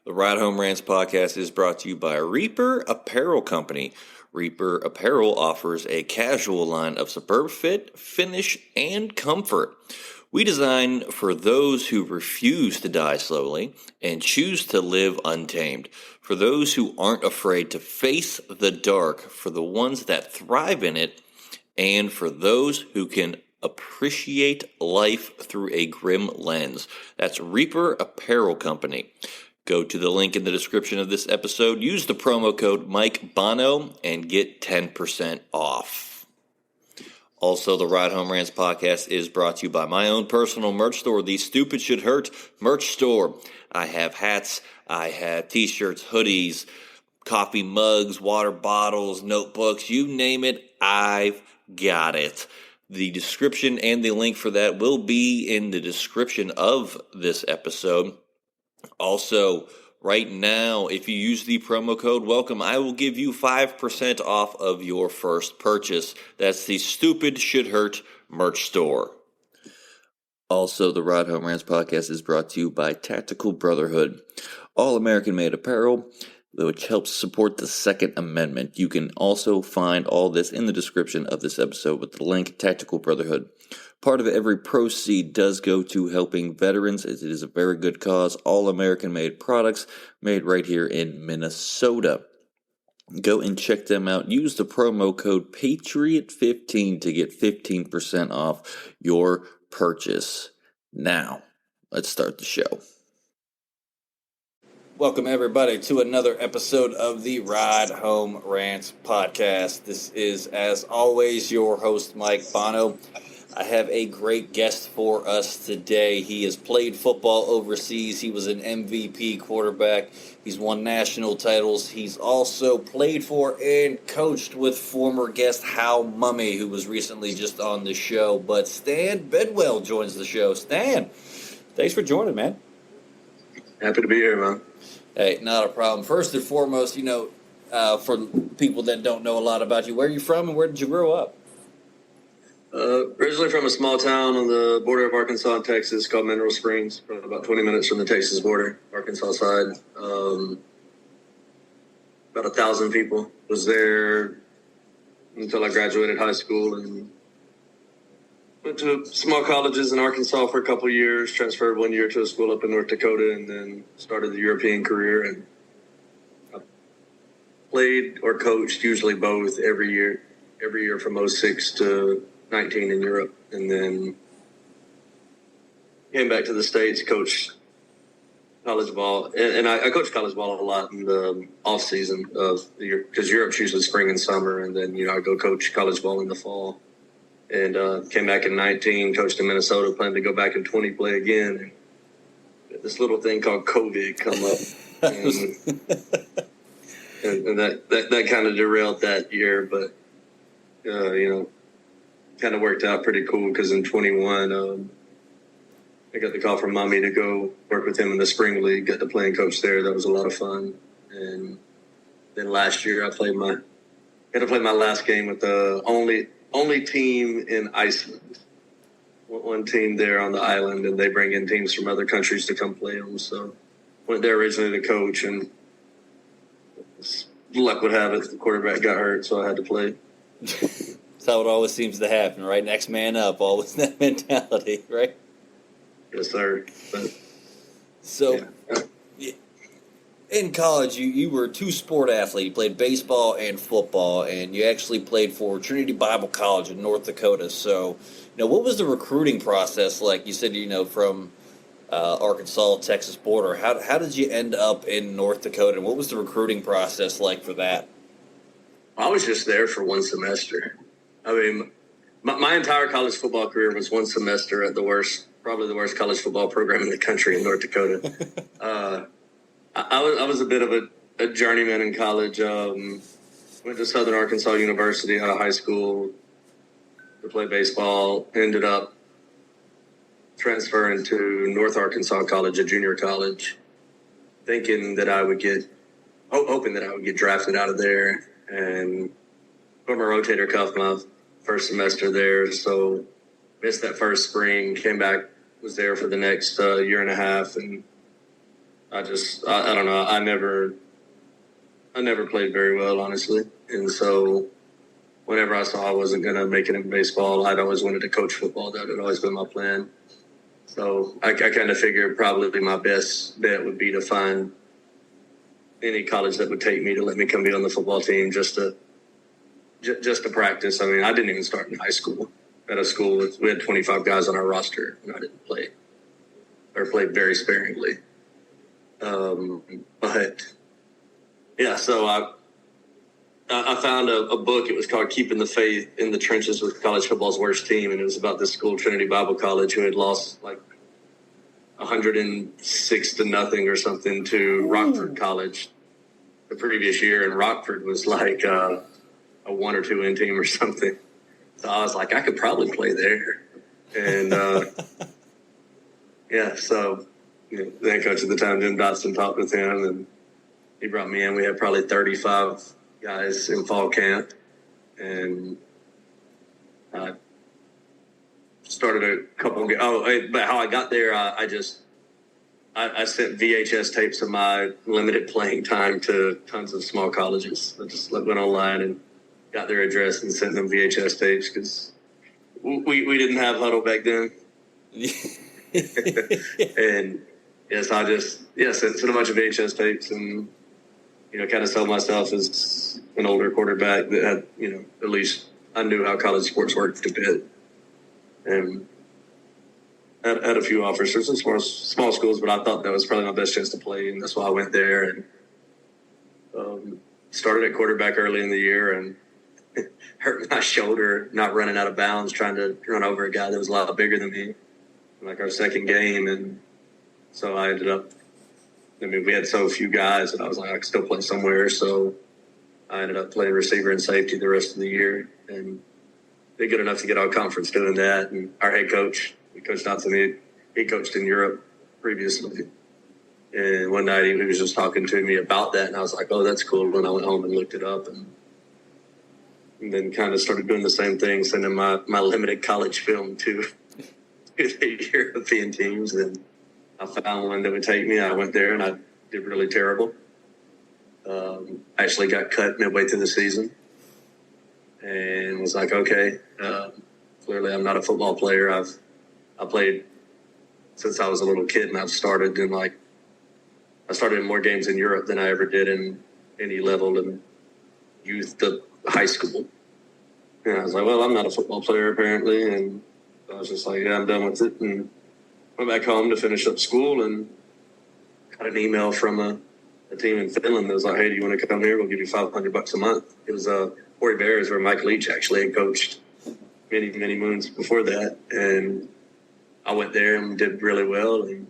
The Ride Home Rants podcast is brought to you by Reaper Apparel Company. Reaper Apparel offers a casual line of superb fit, finish, and comfort. We design for those who refuse to die slowly and choose to live untamed. For those who aren't afraid to face the dark, for the ones that thrive in it, and for those who can appreciate life through a grim lens. That's Reaper Apparel Company. Go to the link in the description of this episode, use the promo code Mike Bono, and get 10% off. Also, the Ride Home Rants podcast is brought to you by my own personal merch store, the Stupid Should Hurt merch store. I have hats, I have t-shirts, hoodies, coffee mugs, water bottles, notebooks, you name it, I've got it. The description and the link for that will be in the description of this episode. Also, right now, if you use the promo code WELCOME, I will give you 5% off of your first purchase. That's the Stupid Should Hurt merch store. Also, the Ride Home Rants podcast is brought to you by Tactical Brotherhood, all American-made apparel, which helps support the Second Amendment. You can also find all this in the description of this episode with the link, Tactical Brotherhood. Part of every proceed does go to helping veterans, as it is a very good cause. All American-made products made right here in Minnesota. Go and check them out. Use the promo code PATRIOT15 to get 15% off your purchase. Now, let's start the show. Welcome, everybody, to another episode of the Ride Home Rants podcast. This is, as always, your host, Mike Bono. I have a great guest for us today. He has played football overseas. He was an MVP quarterback. He's won national titles. He's also played for and coached with former guest Hal Mumme, who was recently just on the show. But Stan Bedwell joins the show. Stan, thanks for joining, man. Happy to be here, man. Hey, not a problem. First and foremost, for people that don't know a lot about you, where are you from and where did you grow up? Originally from a small town on the border of Arkansas and Texas called Mineral Springs, about 20 minutes from the Texas border, Arkansas side. About 1,000 people. Was there until I graduated high school and went to small colleges in Arkansas for a couple of years, transferred 1 year to a school up in North Dakota, and then started the European career. And I played or coached, usually both, every year from 06 to 19 in Europe, and then came back to the States, coached college ball, and I coached college ball a lot in the off season of the year, because Europe's usually spring and summer, and then I go coach college ball in the fall, and came back in 19, coached in Minnesota, planned to go back in 20, play again, and this little thing called COVID come up, and that kind of derailed that year, but kind of worked out pretty cool, because in 21, I got the call from Mumme to go work with him in the spring league, got to play and coach there. That was a lot of fun. And then last year I got to play my last game with the only team in Iceland. One team there on the island, and they bring in teams from other countries to come play them. So went there originally to coach, and luck would have it, the quarterback got hurt, so I had to play. That's how it always seems to happen, right? Next man up, always that mentality, right? Yes, sir. But, so, in college, you were a two-sport athlete. You played baseball and football, and you actually played for Trinity Bible College in North Dakota. So, what was the recruiting process like? You said, from Arkansas, Texas border. How did you end up in North Dakota, and what was the recruiting process like for that? I was just there for one semester. I mean, my entire college football career was one semester at probably the worst college football program in the country in North Dakota. I was a bit of a journeyman in college. Went to Southern Arkansas University out of high school to play baseball. Ended up transferring to North Arkansas College, a junior college, hoping that I would get drafted out of there, and put my rotator cuff my first semester there. So missed that first spring, came back, was there for the next year and a half, and I don't know. I never played very well, honestly. And so whenever I saw I wasn't going to make it in baseball, I'd always wanted to coach football. That had always been my plan. So I kind of figured probably my best bet would be to find any college that would take me to let me come be on the football team just to practice. I mean, I didn't even start in high school. At a school, we had 25 guys on our roster, and I didn't play or played very sparingly. But yeah, so I found a book. It was called "Keeping the Faith in the Trenches with College Football's Worst Team," and it was about this school, Trinity Bible College, who had lost like 106 to nothing or something to Rockford College the previous year, and Rockford was like a 1 or 2 win team or something. So I was like, I could probably play there, and yeah. So the head coach at the time, Jim Dotson, talked with him, and he brought me in. We had probably 35 guys in fall camp, and I started a couple. But how I got there, I sent VHS tapes of my limited playing time to tons of small colleges. I just went online and got their address and sent them VHS tapes because we didn't have huddle back then. And yes, I just sent a bunch of VHS tapes and kind of sold myself as an older quarterback that had at least I knew how college sports worked a bit, and had a few offers for some small schools, but I thought that was probably my best chance to play, and that's why I went there and started at quarterback early in the year and hurt my shoulder not running out of bounds trying to run over a guy that was a lot bigger than me in like our second game, and so I ended up. I mean, we had so few guys that I was like, I could still play somewhere, so I ended up playing receiver and safety the rest of the year, and did good enough to get all conference doing that. And our head coach, Coach Dotson, he coached in Europe previously. And one night he was just talking to me about that, and I was like, oh, that's cool. And I went home and looked it up, and then kind of started doing the same thing, sending my limited college film to the European teams. And I found one that would take me. I went there, and I did really terrible. I actually got cut midway through the season and was like, okay, clearly I'm not a football player. I played since I was a little kid, and I started in more games in Europe than I ever did in any level in youth to high school. And I was like, well, I'm not a football player apparently. And I was just like, yeah, I'm done with it. And went back home to finish up school and got an email from a team in Finland that was like, hey, do you want to come here? We'll give you $500 a month. It was Corey Bears, where Mike Leach actually had coached many, many moons before that. And I went there and did really well. And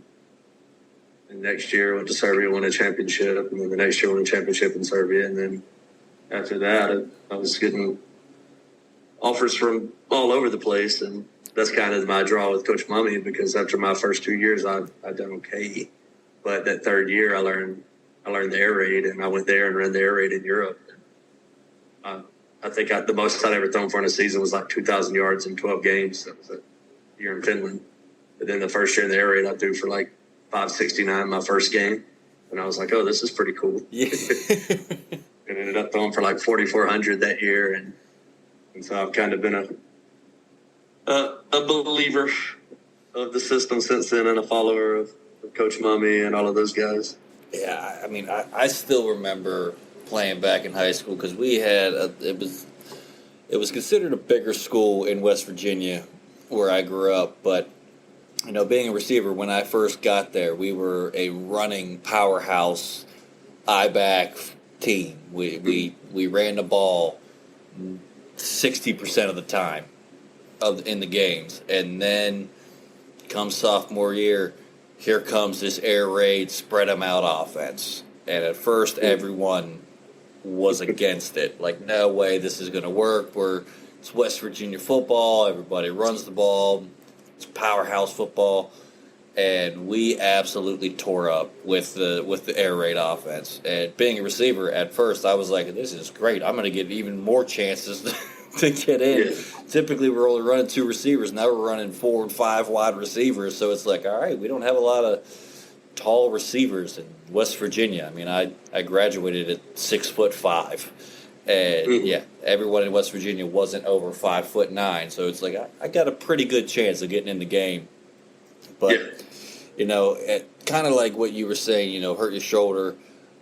next year went to Serbia, won a championship. And then the next year won a championship in Serbia. And then after that, I was getting offers from all over the place. And that's kind of my draw with Coach Mumme, because after my first 2 years, I'd done okay. But that third year, I learned the air raid, and I went there and ran the air raid in Europe. I think the most I'd ever thrown for in a season was like 2,000 yards in 12 games. That was a year in Finland. But then the first year in the air raid, I threw for like 569 my first game. And I was like, oh, this is pretty cool. Yeah. And ended up throwing for like 4,400 that year. And so I've kind of been a believer of the system since then, and a follower of Coach Mumme and all of those guys. Yeah, I mean, I still remember playing back in high school because we had it was considered a bigger school in West Virginia where I grew up, but being a receiver, when I first got there, we were a running powerhouse I-back team. We ran the ball 60% of the time in the games, and then come sophomore year, here comes this air raid, spread them out offense. And at first, everyone was against it. Like, no way this is going to work. It's West Virginia football. Everybody runs the ball. It's powerhouse football. And we absolutely tore up with the air raid offense. And being a receiver, at first, I was like, this is great. I'm going to get even more chances to get in. Yeah. Typically, we're only running 2 receivers. Now we're running 4 and 5 wide receivers. So it's like, all right, we don't have a lot of tall receivers in West Virginia. I mean, I graduated at 6'5", and yeah, everyone in West Virginia wasn't over 5'9", so it's like I got a pretty good chance of getting in the game. But kind of like what you were saying, hurt your shoulder.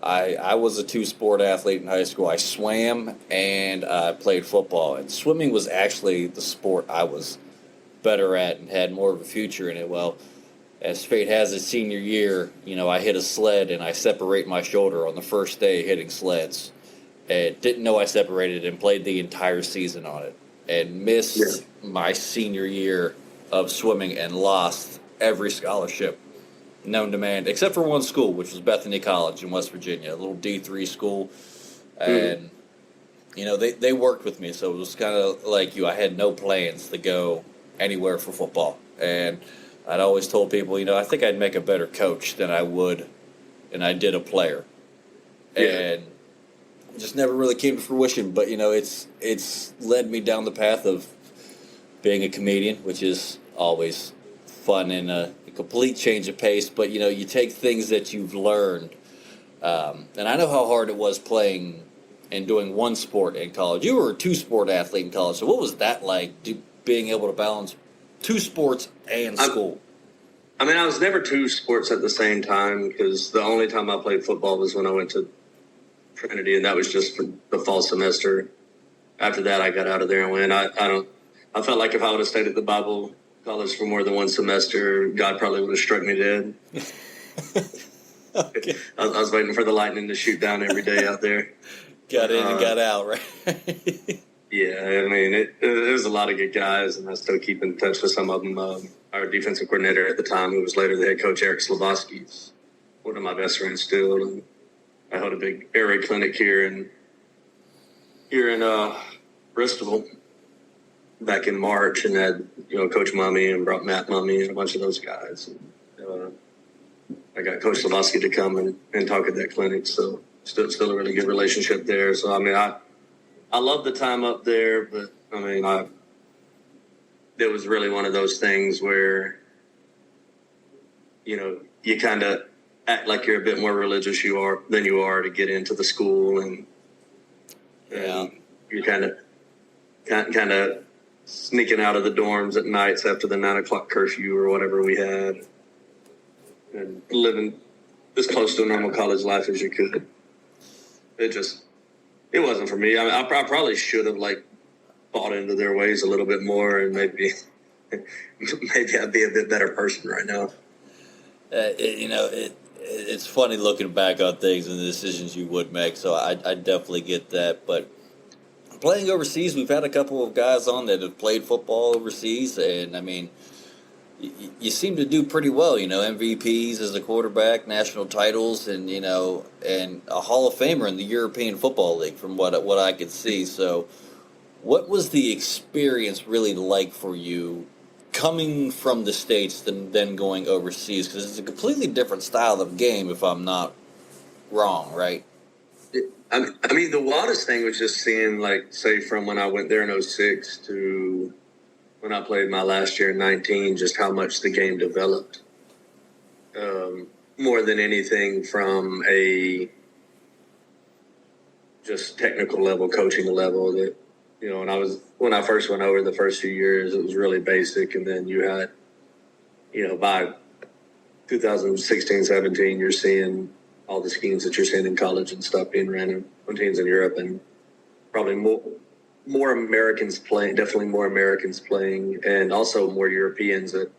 I was a two-sport athlete in high school. I swam and I played football, and swimming was actually the sport I was better at and had more of a future in it. Well, as fate has it, senior year, I hit a sled and I separate my shoulder on the first day hitting sleds. And didn't know I separated and played the entire season on it and missed my senior year of swimming and lost every scholarship known to man, except for one school, which was Bethany College in West Virginia, a little D3 school. And, they worked with me, so it was kind of like you. I had no plans to go anywhere for football. And I'd always told people, I think I'd make a better coach than I did a player. Yeah. And just never really came to fruition. But, it's led me down the path of being a comedian, which is always fun and a complete change of pace. But, you take things that you've learned. And I know how hard it was playing and doing one sport in college. You were a two-sport athlete in college. So what was that like, being able to balance two sports and school? I mean, I was never two sports at the same time, because the only time I played football was when I went to Trinity, and that was just for the fall semester. After that, I got out of there and went. I felt like if I would have stayed at the Bible college for more than one semester, God probably would have struck me dead. Okay. I was waiting for the lightning to shoot down every day out there. Got in and got out, right? Yeah, I mean, it was a lot of good guys, and I still keep in touch with some of them. Our defensive coordinator at the time, who was later the head coach, Eric Slavoski's one of my best friends still. And I held a big air raid clinic here in Bristol back in March, and had Coach Mumme and brought Matt Mumme and a bunch of those guys. And, I got Coach Slavoski to come and talk at that clinic, so still a really good relationship there. So I mean, I love the time up there, but I mean, it was really one of those things where, you kind of act like you're a bit more religious than you are to get into the school, and you're kind of sneaking out of the dorms at nights after the 9:00 curfew or whatever we had, and living as close to a normal college life as you could. It wasn't for me. I mean, I probably should have bought into their ways a little bit more, and maybe I'd be a bit better person right now. It's funny looking back on things and the decisions you would make. So I definitely get that. But playing overseas, we've had a couple of guys on that have played football overseas, and I mean, you seem to do pretty well, MVPs as a quarterback, national titles, and and a Hall of Famer in the European Football League from what I could see. So what was the experience really like for you coming from the States and then going overseas? Because it's a completely different style of game, if I'm not wrong, right? I mean, the wildest thing was just seeing, say, from when I went there in 2006 to when I played my last year in 2019, just how much the game developed. More than anything from a just technical level, coaching level, that, and when I first went over the first few years, it was really basic. And then you had, by 2016, 17, you're seeing all the schemes that you're seeing in college and stuff being ran on teams in Europe, and probably more Americans playing, definitely more Americans playing, and also more Europeans that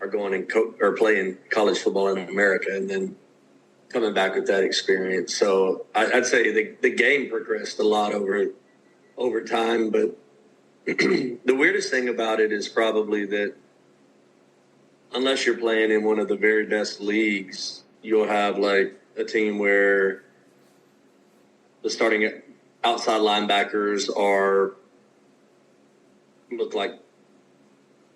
are going and playing college football in America, and then coming back with that experience. So I'd say the game progressed a lot over time, but the weirdest thing about it is probably that unless you're playing in one of the very best leagues, you'll have a team where the starting outside linebackers look like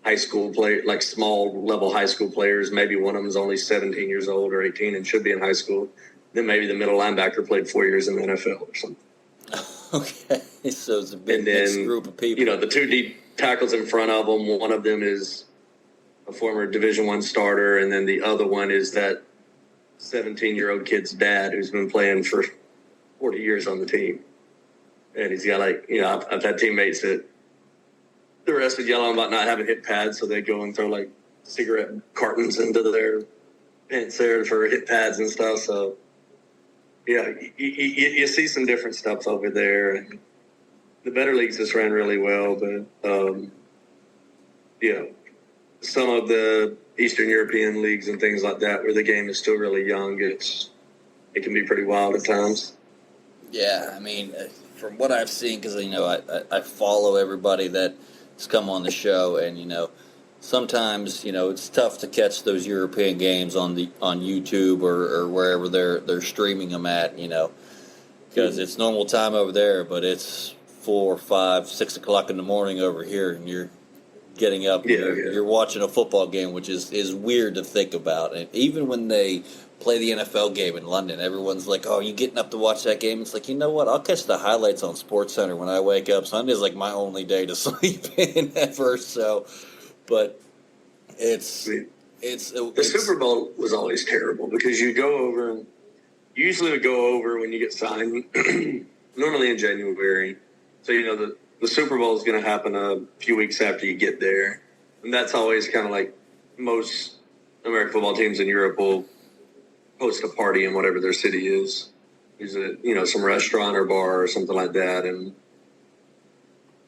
high school small level high school players. Maybe one of them is only 17 years old or 18 and should be in high school. Then maybe the middle linebacker played 4 years in the NFL or something. Okay, so it's a big mixed group of people. The two deep tackles in front of them, one of them is a former Division I starter, and then the other one is that 17-year-old kid's dad who's been playing for 40 years on the team. And he's got I've had teammates that the rest would yell on about not having hit pads, so they go and throw like cigarette cartons into their pants there for hit pads and stuff. So, yeah, you see some different stuff over there. And the better leagues just ran really well, but, some of the Eastern European leagues and things like that where the game is still really young, it can be pretty wild at times. Yeah, I mean, from what I've seen, because, I follow everybody that's come on the show, and, sometimes, it's tough to catch those European games on YouTube or wherever they're streaming them at, because it's normal time over there, but it's 4, 5, 6 o'clock in the morning over here, and you're getting up, you're watching a football game, which is weird to think about. And even when they play the NFL game in London, everyone's like, "Oh, you getting up to watch that game?" It's like, you know what? I'll catch the highlights on SportsCenter when I wake up. Sunday's like my only day to sleep in ever. So, but it's the Super Bowl was always terrible because you go over and usually would go over when you get signed, normally in January. So the Super Bowl is going to happen a few weeks after you get there. And that's always kind of like most American football teams in Europe will host a party in whatever their city is. Usually, some restaurant or bar or something like that. And,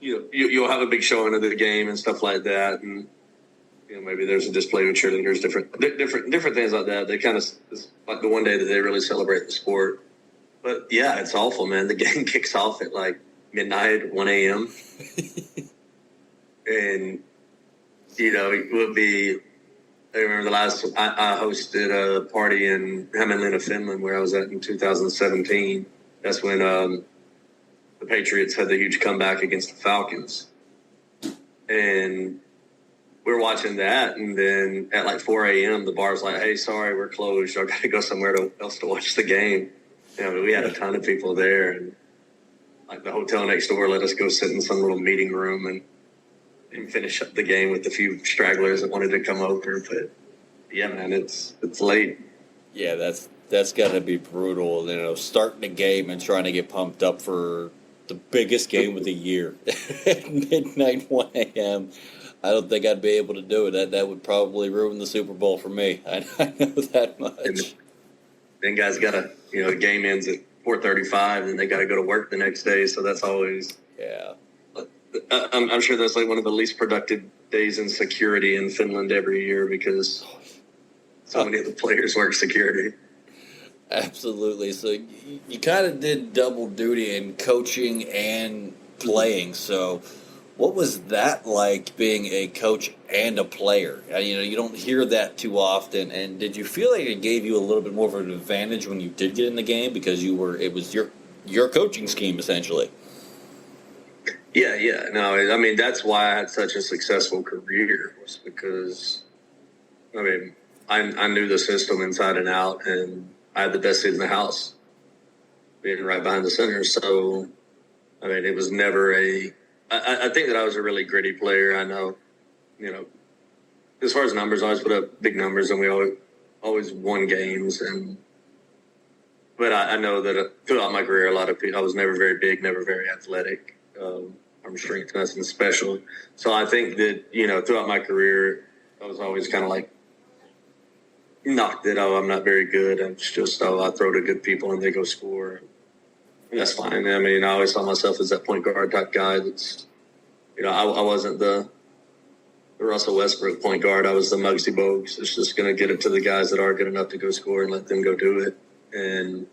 you'll have a big showing of the game and stuff like that. And, maybe there's a display with cheerleaders, different things like that. They kind of, it's like the one day that they really celebrate the sport. But, yeah, it's awful, man. The game kicks off at like midnight, 1 a.m. And, it would be, I remember I hosted a party in Hämeenlinna, Finland, where I was at in 2017. That's when the Patriots had the huge comeback against the Falcons. And we're watching that, and then at like 4 a.m., the bar's like, "Hey, sorry, we're closed. Y'all got to go somewhere else to watch the game." We had a ton of people there, and like the hotel next door let us go sit in some little meeting room and finish up the game with a few stragglers that wanted to come over. But yeah, man, it's late. Yeah, that's got to be brutal. Starting a game and trying to get pumped up for the biggest game of the year at midnight, 1 a.m. I don't think I'd be able to do it. That would probably ruin the Super Bowl for me. I know that much. And then guys got to, the game ends at 4:35, and they got to go to work the next day. So that's always, I'm sure that's like one of the least productive days in security in Finland every year because so many of the players work security. Absolutely. So you kind of did double duty in coaching and playing. So what was that like, being a coach and a player? You don't hear that too often. And did you feel like it gave you a little bit more of an advantage when you did get in the game because it was your coaching scheme essentially? Yeah. No, I mean, that's why I had such a successful career, was because, I knew the system inside and out, and I had the best seat in the house, being right behind the center. So, it was never I think that I was a really gritty player. I know, as far as numbers, I always put up big numbers, and we always won games. But I know that throughout my career, a lot of people, I was never very big, never very athletic. Arm strength, nothing special. So I think that, throughout my career, I was always kind of like knocked that, I'm not very good. I'm just, I throw to good people and they go score. That's fine. I always saw myself as that point guard type guy. That's, I wasn't the Russell Westbrook point guard. I was the Muggsy Bogues. It's just going to get it to the guys that are good enough to go score and let them go do it. And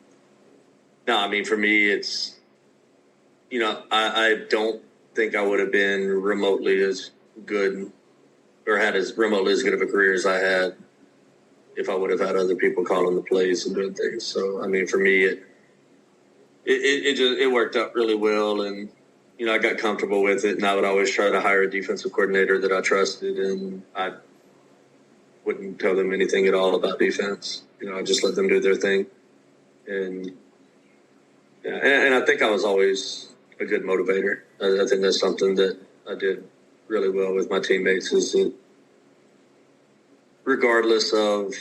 no, for me, it's, I don't think I would have been remotely as good or had as remotely as good of a career as I had if I would have had other people calling the plays and doing things. So, for me, it worked out really well, and I got comfortable with it, and I would always try to hire a defensive coordinator that I trusted, and I wouldn't tell them anything at all about defense. I just let them do their thing, and I think I was always a good motivator. I think that's something that I did really well with my teammates, is that regardless of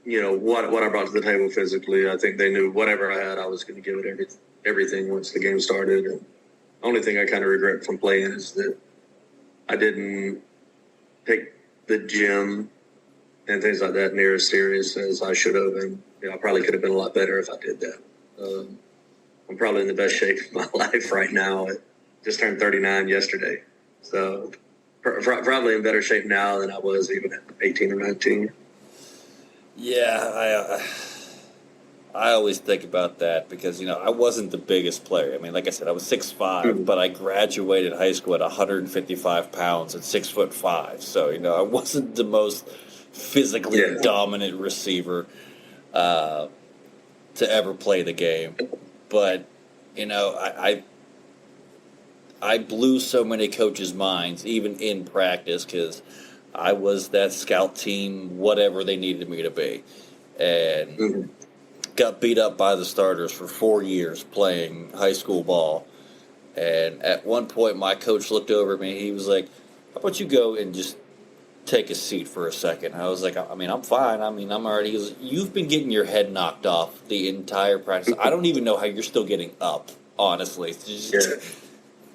what I brought to the table physically. I think they knew whatever I had, I was going to give it everything once the game started. And the only thing I kind of regret from playing is that I didn't take the gym and things like that near as serious as I should have. And I probably could have been a lot better if I did that. I'm probably in the best shape of my life right now. I just turned 39 yesterday. So probably in better shape now than I was even at 18 or 19. Yeah, I always think about that because, I wasn't the biggest player. I mean, like I said, I was 6'5", but I graduated high school at 155 pounds at 6'5". So, I wasn't the most physically dominant receiver to ever play the game. But, I blew so many coaches' minds, even in practice, because I was that scout team, whatever they needed me to be. And got beat up by the starters for 4 years playing high school ball. And at one point, my coach looked over at me. He was like, how about you go and just take a seat for a second? I was like, I'm fine. I'm already. He was, you've been getting your head knocked off the entire practice. I don't even know how you're still getting up, honestly.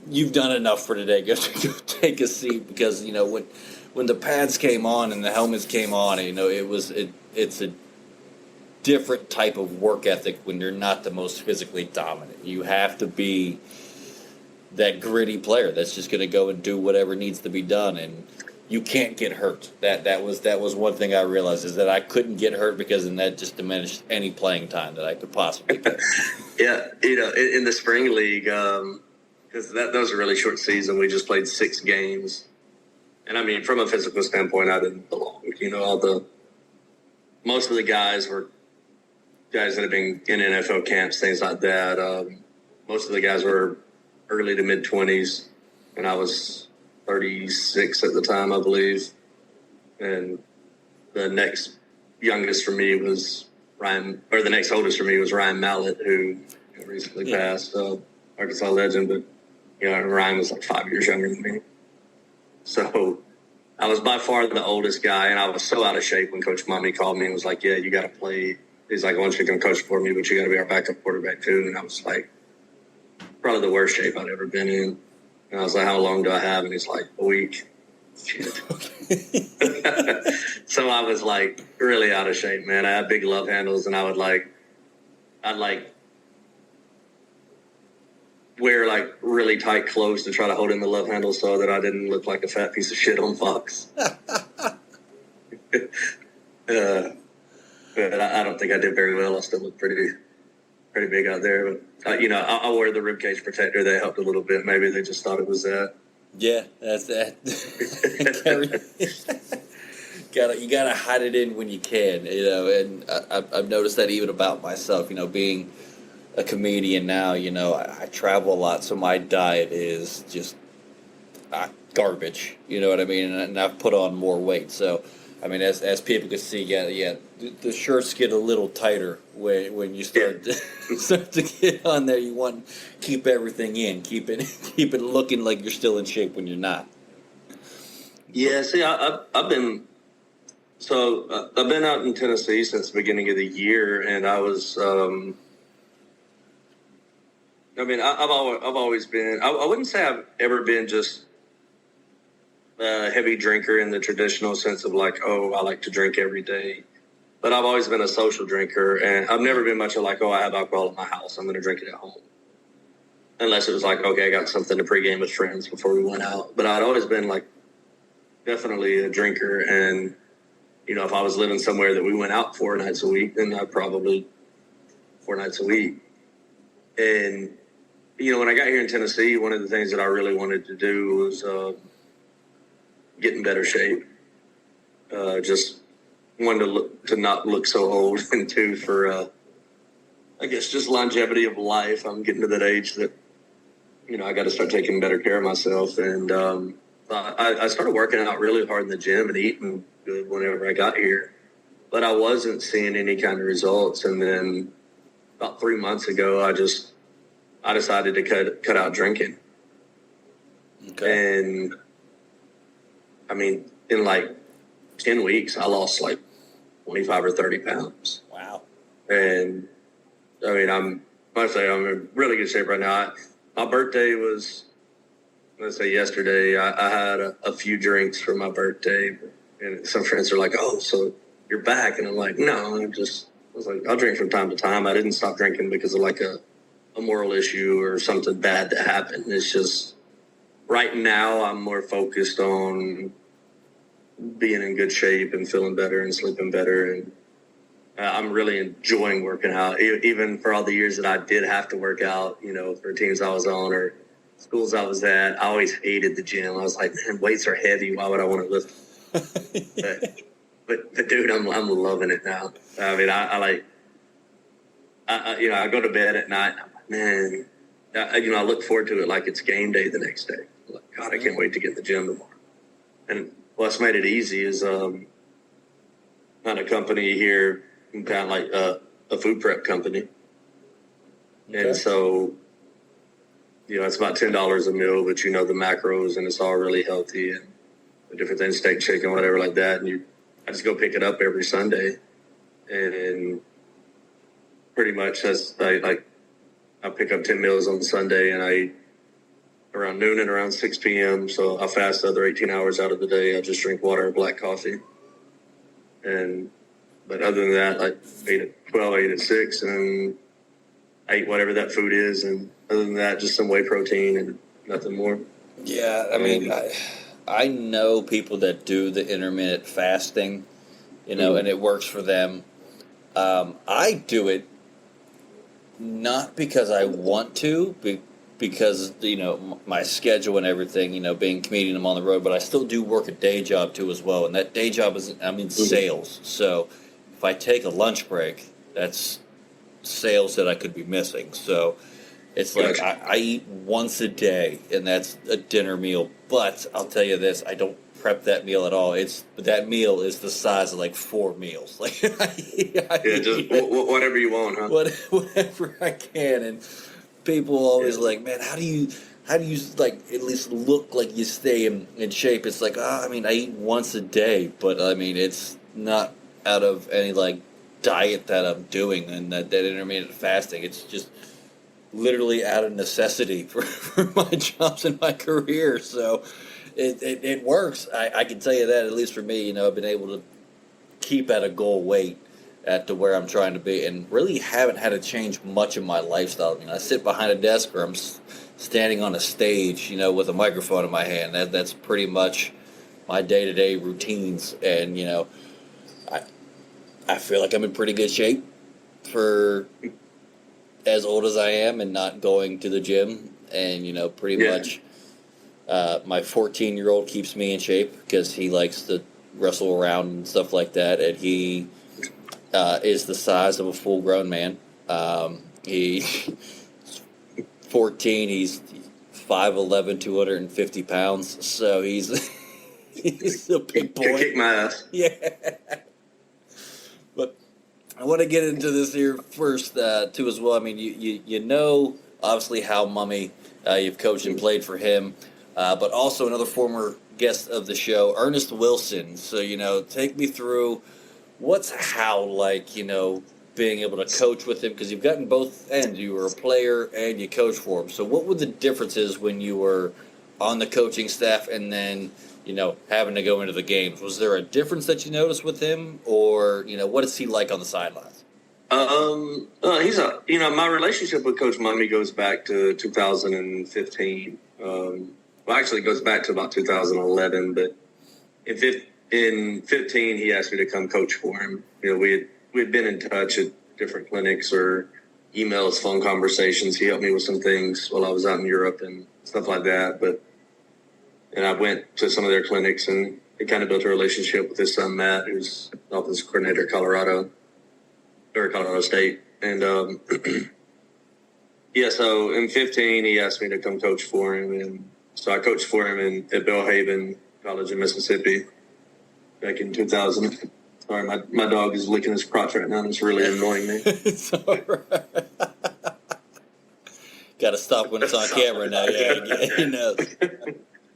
You've done enough for today. Go take a seat because, when the pads came on and the helmets came on, it's a different type of work ethic when you're not the most physically dominant. You have to be that gritty player that's just going to go and do whatever needs to be done, and you can't get hurt. That was one thing I realized, is that I couldn't get hurt, because then that just diminished any playing time that I could possibly get. Yeah, in the spring league, because that was a really short season. We just played 6 games, and from a physical standpoint, I didn't belong. Most of the guys were guys that have been in NFL camps, things like that. Most of the guys were early to mid-20s, and I was 36 at the time, I believe. And the next youngest for me was the next oldest for me was Ryan Mallett, who recently passed, Arkansas legend. But, Ryan was like 5 years younger than me. So I was by far the oldest guy, and I was so out of shape when Coach Mumme called me and was like, yeah, you got to play. He's like, I want you to come coach for me, but you got to be our backup quarterback too. And I was like, probably the worst shape I'd ever been in. And I was like, how long do I have? And he's like, a week. Shit. So I was like really out of shape, man. I had big love handles, and I'd wear like really tight clothes to try to hold in the love handles so that I didn't look like a fat piece of shit on Fox. But I don't think I did very well. I still look pretty big out there. But, I wear the ribcage protector. That helped a little bit. Maybe they just thought it was that. Yeah, that's that. You gotta hide it in when you can, and I've noticed that even about myself, being a comedian now, I travel a lot, so my diet is just garbage, you know what I mean? And I've put on more weight, so as people can see, the shirts get a little tighter when you start to get on there. You want to keep everything in, keep it looking like you're still in shape when you're not. Yeah, see, I've been out in Tennessee since the beginning of the year, and I was. I've always been. I wouldn't say I've ever been just a heavy drinker in the traditional sense of like, oh, I like to drink every day. But I've always been a social drinker, and I've never been much of like, oh, I have alcohol at my house, I'm going to drink it at home. Unless it was like, okay, I got something to pregame with friends before we went out. But I'd always been like definitely a drinker, and if I was living somewhere that we went out 4 nights a week, then I'd probably 4 nights a week. And when I got here in Tennessee, one of the things that I really wanted to do was get in better shape. Just wanted to not look so old, and two, for I guess just longevity of life. I'm getting to that age that I got to start taking better care of myself, and I started working out really hard in the gym and eating good whenever I got here, but I wasn't seeing any kind of results. And then about 3 months ago, I decided to cut out drinking. Okay. And in like 10 weeks, I lost like 25 or 30 pounds. Wow. And I mean, I'm in really good shape right now. My birthday was, let's say yesterday, I had a few drinks for my birthday. And some friends are like, oh, so you're back. And I'm like, no, I was like, I'll drink from time to time. I didn't stop drinking because of like a moral issue or something bad that happened. It's just right now I'm more focused on being in good shape and feeling better and sleeping better. And I'm really enjoying working out, even for all the years that I did have to work out, for teams I was on or schools I was at. I always hated the gym. I was like, man, weights are heavy. Why would I want to lift? but dude, I'm loving it now. I mean, I go to bed at night. And I'm like, man, I look forward to it like it's game day the next day. I'm like, God, I can't wait to get in the gym tomorrow. And what's made it easy is found a company here in town, like a food prep company. Okay. And so, it's about $10 a meal, but the macros and it's all really healthy and the different things, steak, chicken, whatever like that. And I just go pick it up every Sunday. And pretty much I pick up 10 meals on Sunday and I eat around noon and around 6 p.m. So I fast the other 18 hours out of the day. I just drink water and black coffee. But other than that, I ate at 12, I ate at 6, and I eat whatever that food is. And other than that, just some whey protein and nothing more. Yeah, I mean, I know people that do the intermittent fasting, and it works for them. I do it not because I want to, because, my schedule and everything, being comedian, I'm on the road, but I still do work a day job too as well. And that day job is, I'm in sales. So if I take a lunch break, that's sales that I could be missing. So it's like I eat once a day, and that's a dinner meal. But I'll tell you this, I don't prep that meal at all. That meal is the size of like 4 meals. Like just whatever you want, huh? Whatever I can. And people always like, man, how do you like at least look like you stay in shape? It's like, I eat once a day, but I mean, it's not out of any like diet that I'm doing and that intermittent fasting. It's just literally out of necessity for my jobs and my career. So it works. I can tell you that, at least for me. I've been able to keep at a goal weight at to where I'm trying to be, and really haven't had to change much of my lifestyle. I sit behind a desk or I'm standing on a stage, with a microphone in my hand. That's pretty much my day-to-day routines, and I feel like I'm in pretty good shape for as old as I am and not going to the gym. And pretty much my 14-year-old keeps me in shape because he likes to wrestle around and stuff like that, and he is the size of a full-grown man. He's 14. He's 5'11", 250 pounds. So he's a big boy. Can kick my ass. Yeah. But I want to get into this here first too as well. I mean, you know obviously Hal Mumme. You've coached and played for him, but also another former guest of the show, Ernest Wilson. So take me through. What's Hal like, being able to coach with him? Because you've gotten both ends. You were a player and you coached for him. So what were the differences when you were on the coaching staff and then, having to go into the games? Was there a difference that you noticed with him? Or, what is he like on the sidelines? He's my relationship with Coach Mumme goes back to 2015. Actually, it goes back to about 2011, but in 15, he asked me to come coach for him. We had been in touch at different clinics or emails, phone conversations. He helped me with some things while I was out in Europe and stuff like that. And I went to some of their clinics, and it kind of built a relationship with his son, Matt, who's offense coordinator at Colorado State. And, so in 15, he asked me to come coach for him. And so I coached for him at Belhaven College in Mississippi back in 2000. Sorry, my dog is licking his crotch right now, and it's really annoying me. It's all right. Got to stop when it's on camera now. Yeah,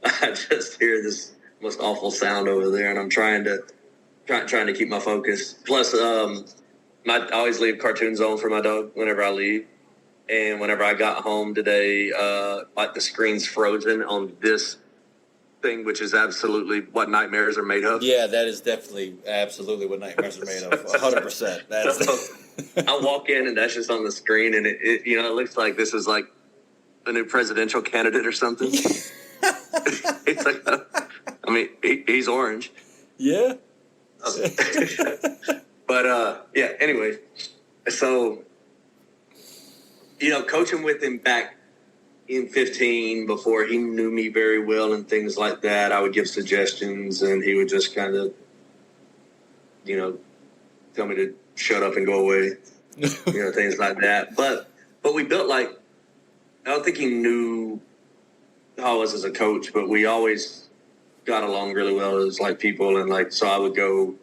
I just hear this most awful sound over there, and I'm trying to trying to keep my focus. Plus, I always leave cartoons on for my dog whenever I leave. And whenever I got home today, like the screen's frozen on this thing, which is absolutely what nightmares are made of. Yeah, that is definitely absolutely what nightmares are made of. 100%. That's. So, I walk in and that's just on the screen, and it it looks like this is like a new presidential candidate or something. It's like, he's orange. Yeah. But yeah. Anyway, so coaching with him back in 15 before he knew me very well and things like that, I would give suggestions and he would just kind of, tell me to shut up and go away, things like that. But we built I don't think he knew how I was as a coach, but we always got along really well as people. And so I would go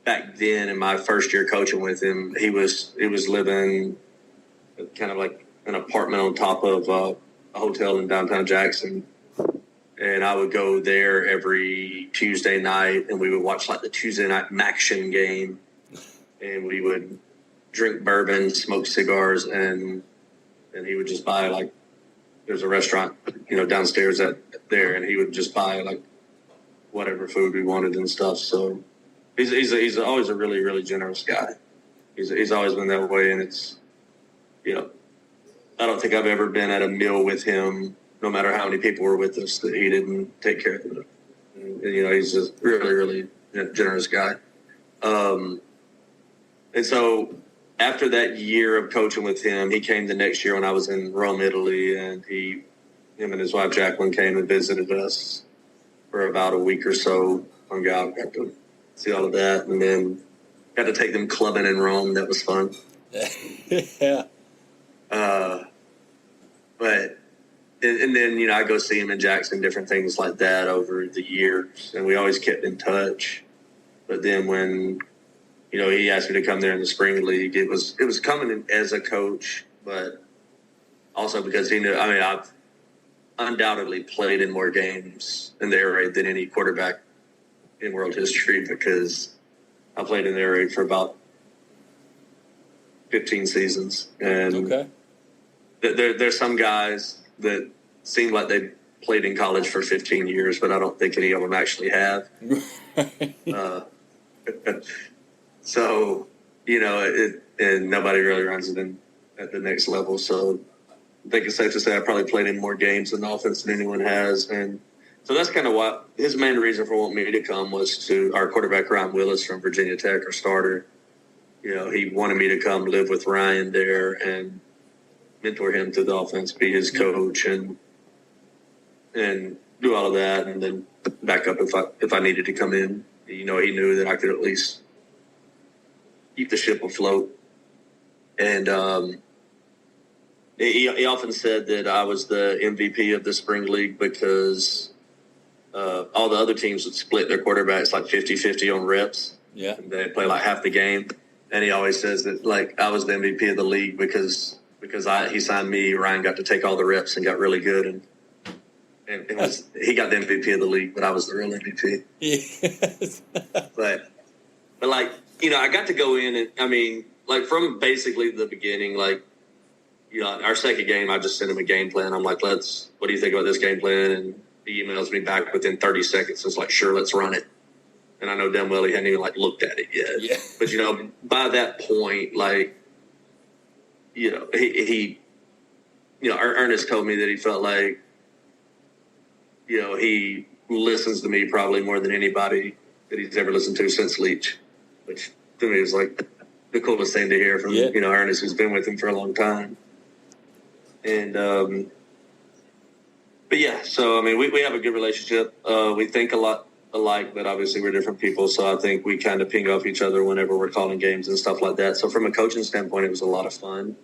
back then in my first year coaching with him, he was living kind of like an apartment on top of a hotel in downtown Jackson. And I would go there every Tuesday night and we would watch the Tuesday night Maction game. And we would drink bourbon, smoke cigars, and he would just buy there's a restaurant, downstairs there, and he would just buy whatever food we wanted and stuff. So he's always a really, really generous guy. He's always been that way, and it's I don't think I've ever been at a meal with him, no matter how many people were with us, that he didn't take care of it. And, he's just really, really generous guy. And so after that year of coaching with him, he came the next year when I was in Rome, Italy, and him and his wife Jacqueline came and visited us for about a week or so. Hung out, got to see all of that, and then got to take them clubbing in Rome. That was fun. Yeah. But and then I go see him in Jackson, different things like that over the years, and we always kept in touch. But then when he asked me to come there in the spring league, it was coming in as a coach, but also because he knew. I've undoubtedly played in more games in the air raid than any quarterback in world history, because I played in the air raid for about 15 seasons, and okay. There's some guys that seem like they played in college for 15 years, but I don't think any of them actually have. So, and nobody really runs it in at the next level. So I think it's safe to say I probably played in more games in the offense than anyone has. And so that's kind of what his main reason for wanting me to come was to our quarterback, Ryan Willis from Virginia Tech, our starter. He wanted me to come live with Ryan there and mentor him through the offense, be his coach, and do all of that, and then back up if I needed to come in. He knew that I could at least keep the ship afloat. And he often said that I was the MVP of the spring league because all the other teams would split their quarterbacks 50-50 on reps. Yeah. And they'd play half the game. And he always says that I was the MVP of the league because he signed me. Ryan got to take all the reps and got really good, and he got the MVP of the league, but I was the real MVP. Yes. but I got to go in and from basically the beginning, our second game, I just sent him a game plan. I'm like, what do you think about this game plan? And he emails me back within 30 seconds. It's sure, let's run it. And I know damn well he hadn't even looked at it yet. Yeah. But by that point, he Ernest told me that he felt he listens to me probably more than anybody that he's ever listened to since Leach, which to me is the coolest thing to hear from, Ernest, who's been with him for a long time. And, but yeah, so, we have a good relationship. We think a lot alike, but obviously we're different people. So I think we kind of ping off each other whenever we're calling games and stuff like that. So from a coaching standpoint, it was a lot of fun.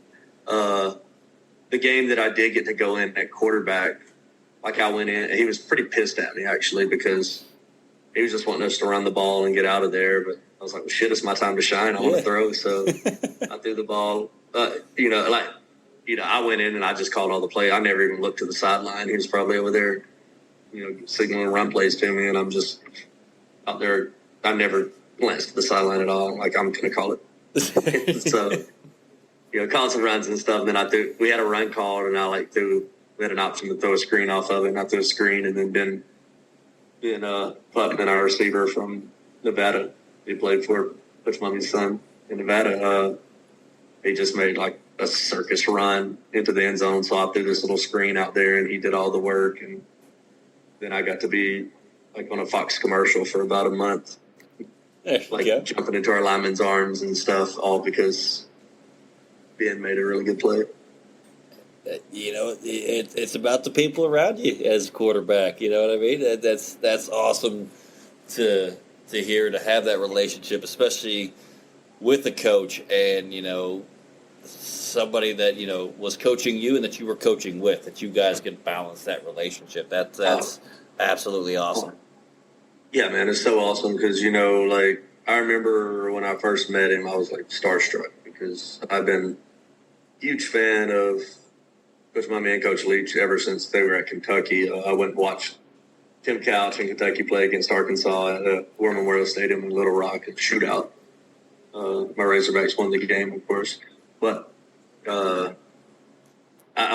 The game that I did get to go in at quarterback, I went in, and he was pretty pissed at me actually, because he was just wanting us to run the ball and get out of there. But I was like, well, shit, it's my time to shine. I want to throw. So I threw the ball, I went in and I just called all the play. I never even looked to the sideline. He was probably over there, signaling run plays to me, and I'm just out there. I never glance to the sideline at all. Like, I'm going to call it. So, called some runs and stuff. And then we had a run called, and we had an option to throw a screen off of it, and I threw a screen, and then Ben Putman, our receiver from Nevada, he played for Coach Mumme's son in Nevada. He just made like a circus run into the end zone. So I threw this little screen out there, and he did all the work. And then I got to be like on a Fox commercial for about a month, like jumping into our linemen's arms and stuff, all because Ben made a really good play. It's about the people around you as quarterback. You know what I mean? That's awesome to hear, to have that relationship, especially with a coach and somebody that was coaching you and that you were coaching with, that you guys can balance that relationship. That's absolutely awesome. Yeah, man, it's so awesome because I remember when I first met him, I was like starstruck because I've been a huge fan of Coach Mumme and Coach Leach ever since they were at Kentucky. I went and watched Tim Couch and Kentucky play against Arkansas at War Memorial Stadium in Little Rock at the shootout. My Razorbacks won the game, of course. But I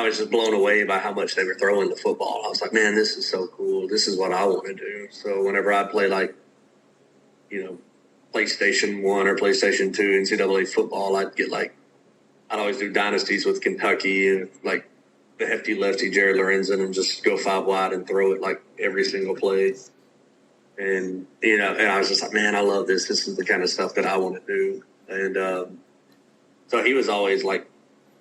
was just blown away by how much they were throwing the football. I was like, man, this is so cool. This is what I want to do. So whenever I play PlayStation 1 or PlayStation 2 NCAA football, I'd always do dynasties with Kentucky and the hefty lefty Jared Lorenzen and just go 5 wide and throw it like every single play. And, and I was just like, man, I love this. This is the kind of stuff that I want to do. And so he was always like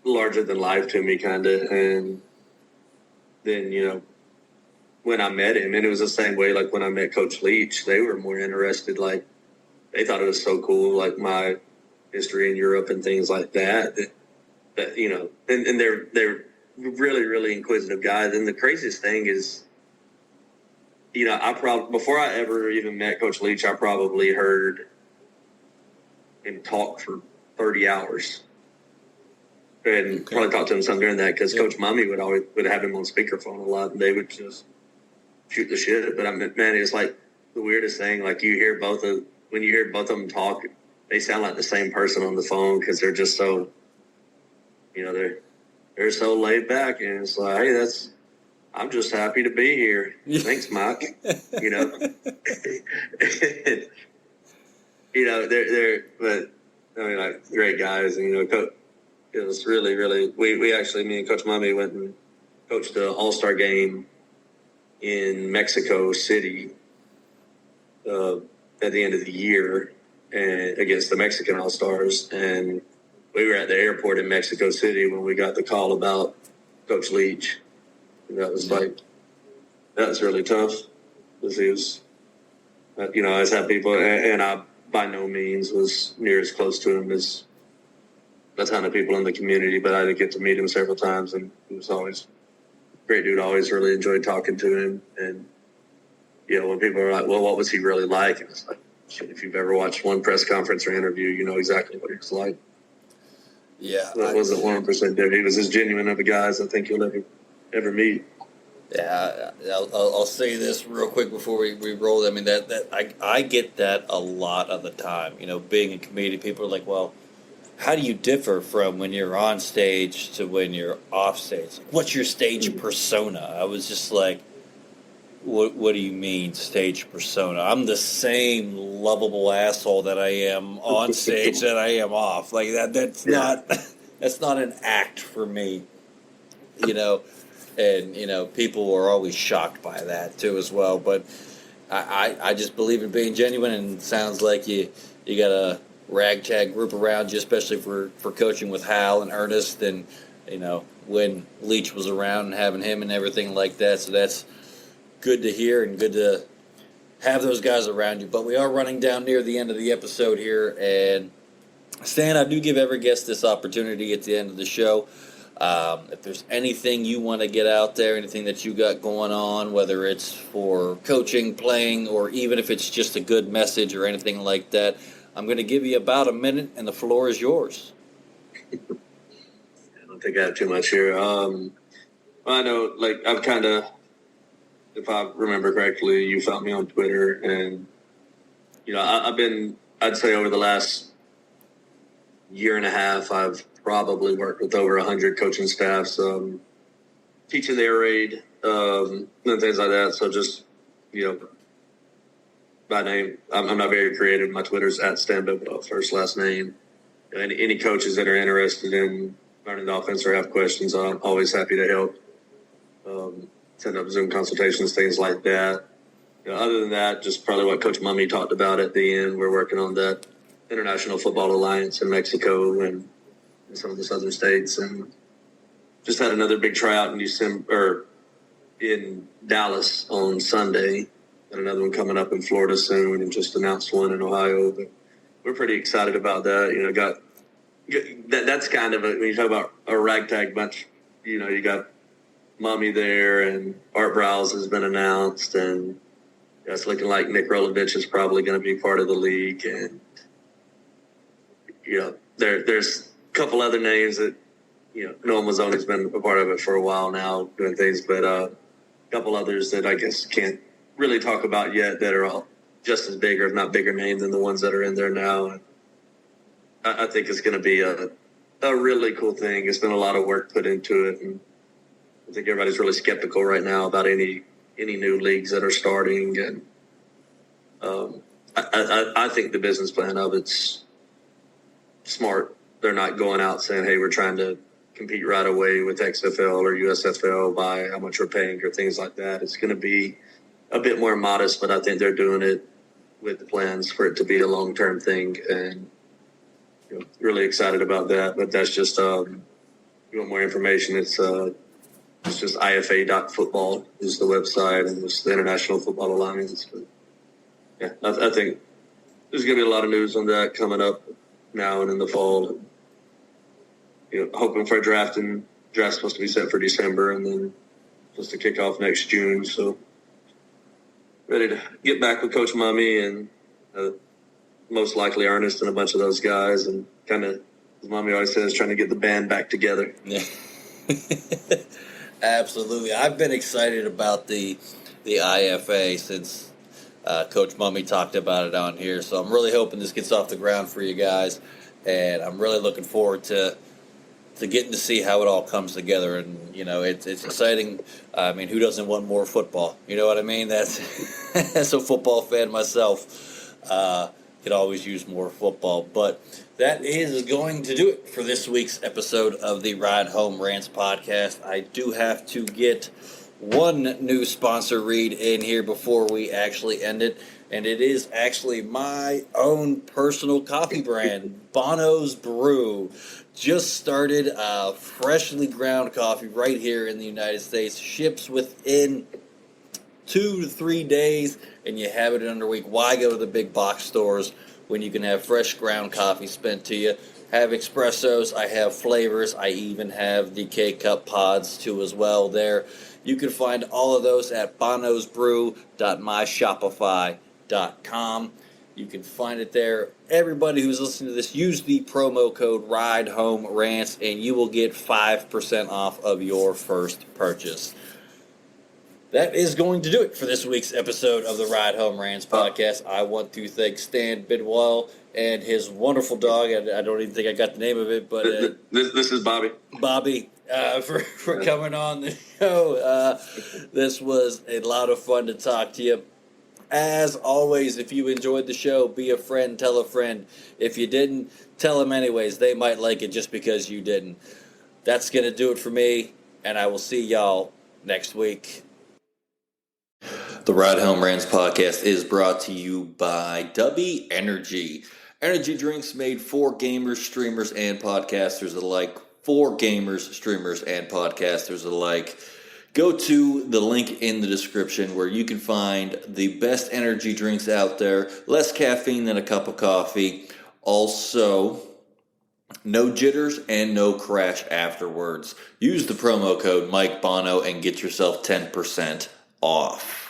larger than life to me, kind of. And then, when I met him, and it was the same way, like when I met Coach Leach, they were more interested. Like, they thought it was so cool, like my history in Europe and things like that, and they're really, really inquisitive guys. And the craziest thing is, before I ever even met Coach Leach, I probably heard him talk for 30 hours. And probably talked to him some during that because Coach Mumme would have him on speakerphone a lot, and they would just shoot the shit. But man, it's like the weirdest thing. Like when you hear both of them talk, they sound like the same person on the phone because they're just so, they're so laid back, and it's like, hey, I'm just happy to be here. Thanks, Mike. But I mean, like, great guys, and Coach. It was really, really. We actually, me and Coach Mumme went and coached the All-Star game in Mexico City at the end of the year and against the Mexican All-Stars. And we were at the airport in Mexico City when we got the call about Coach Leach. And that was really tough because he was, I always had people, and I by no means was near as close to him as a ton of people in the community, but I did get to meet him several times, and he was always a great dude. Always really enjoyed talking to him. And, when people are like, well, what was he really like? And it's like, if you've ever watched one press conference or interview, you know exactly what he was like. Yeah. That wasn't 100% there. He was as genuine of a guy as I think you'll ever meet. Yeah, I'll say this real quick before we roll. I mean, I get that a lot of the time. Being a comedian, people are like, well, how do you differ from when you're on stage to when you're off stage? What's your stage persona? I was just like, what do you mean stage persona? I'm the same lovable asshole that I am on stage that I am off. Like that's not an act for me. And people are always shocked by that too as well. But I just believe in being genuine, and it sounds like you got a ragtag group around you, especially for coaching with Hal and Ernest, and when Leach was around and having him and everything like that. So that's good to hear and good to have those guys around you. But we are running down near the end of the episode here, and Stan, I do give every guest this opportunity at the end of the show. If there's anything you want to get out there, anything that you got going on, whether it's for coaching, playing, or even if it's just a good message or anything like that, I'm going to give you about a minute, and the floor is yours. I don't think I have too much here. I know, I've kind of, if I remember correctly, you found me on Twitter, and I've I'd say over the last year and a half, I've probably worked with over 100 coaching staffs, teaching the air raid, and things like that. So just, by name, I'm not very creative. My Twitter's at Stan Bedwell, first, last name. And any coaches that are interested in learning the offense or have questions, I'm always happy to help. Send up Zoom consultations, things like that. Other than that, just probably what Coach Mumme talked about at the end. We're working on that International Football Alliance in Mexico and in some of the southern states, and just had another big tryout in December, in Dallas on Sunday, and another one coming up in Florida soon, and just announced one in Ohio. But we're pretty excited about that. That's kind of when you talk about a ragtag bunch. You got Mumme there, and Art Browse has been announced, and it's looking like Nick Rolovich is probably going to be part of the league, and there's a couple other names that Noah Mazzone's been a part of it for a while now doing things, but a couple others that I guess can't really talk about yet that are all just as big or if not bigger names than the ones that are in there now. And I think it's going to be a really cool thing. It's been a lot of work put into it, and I think everybody's really skeptical right now about any new leagues that are starting. And I think the business plan of it's smart. They're not going out saying, hey, we're trying to compete right away with XFL or USFL by how much we're paying or things like that. It's going to be a bit more modest, but I think they're doing it with the plans for it to be a long-term thing, and really excited about that. But that's just, if you want more information, it's just ifa.football is the website, and it's the International Football Alliance. But yeah, I think there's going to be a lot of news on that coming up now and in the fall. Hoping for a draft, and draft's supposed to be set for December, and then supposed to kick off next June. So ready to get back with Coach Mumme and most likely Ernest and a bunch of those guys, and kind of, as Mumme always says, trying to get the band back together. Yeah. Absolutely. I've been excited about the IFA since Coach Mumme talked about it on here, so I'm really hoping this gets off the ground for you guys, and I'm really looking forward to getting to see how it all comes together. And it's exciting. I mean, who doesn't want more football? You know what I mean? That's as a football fan myself, could always use more football. But that is going to do it for this week's episode of the Ride Home Rants podcast. I do have to get one new sponsor read in here before we actually end it, and it is actually my own personal coffee brand, Bono's Brew. Just started freshly ground coffee right here in the United States. Ships within 2 to 3 days, and you have it in under a week. Why go to the big box stores when you can have fresh ground coffee spent to you? Have espressos. I have flavors. I even have the K-Cup pods too as well there. You can find all of those at bonosbrew.myshopify.com. You can find it there. Everybody who's listening to this, use the promo code RIDEHOMERANTS, and you will get 5% off of your first purchase. That is going to do it for this week's episode of the Ride Home Rants podcast. I want to thank Stan Bedwell and his wonderful dog. I don't even think I got the name of it, but this is Bobby. Bobby, for coming on the show. This was a lot of fun to talk to you. As always, if you enjoyed the show, be a friend, tell a friend. If you didn't, tell them anyways. They might like it just because you didn't. That's going to do it for me, and I will see y'all next week. The Ride Home Rants podcast is brought to you by Dubby Energy. Energy drinks made for gamers, streamers, and podcasters alike. For gamers, streamers, and podcasters alike. Go to the link in the description where you can find the best energy drinks out there. Less caffeine than a cup of coffee. Also, no jitters and no crash afterwards. Use the promo code Mike Bono and get yourself 10% off.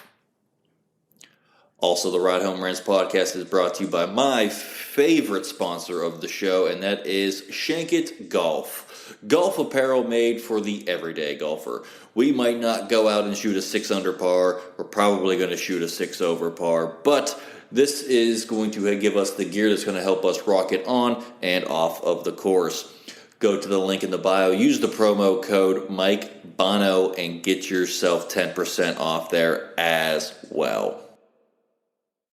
Also, the Ride Home Rants podcast is brought to you by my favorite sponsor of the show, and that is Shankit Golf. Golf apparel made for the everyday golfer. We might not go out and shoot a 6 under par. We're probably going to shoot a 6 over par, but This is going to give us the gear that's going to help us rock it on and off of the course. Go to the link in the bio, use the promo code Mike Bono, and get yourself 10% off there as well.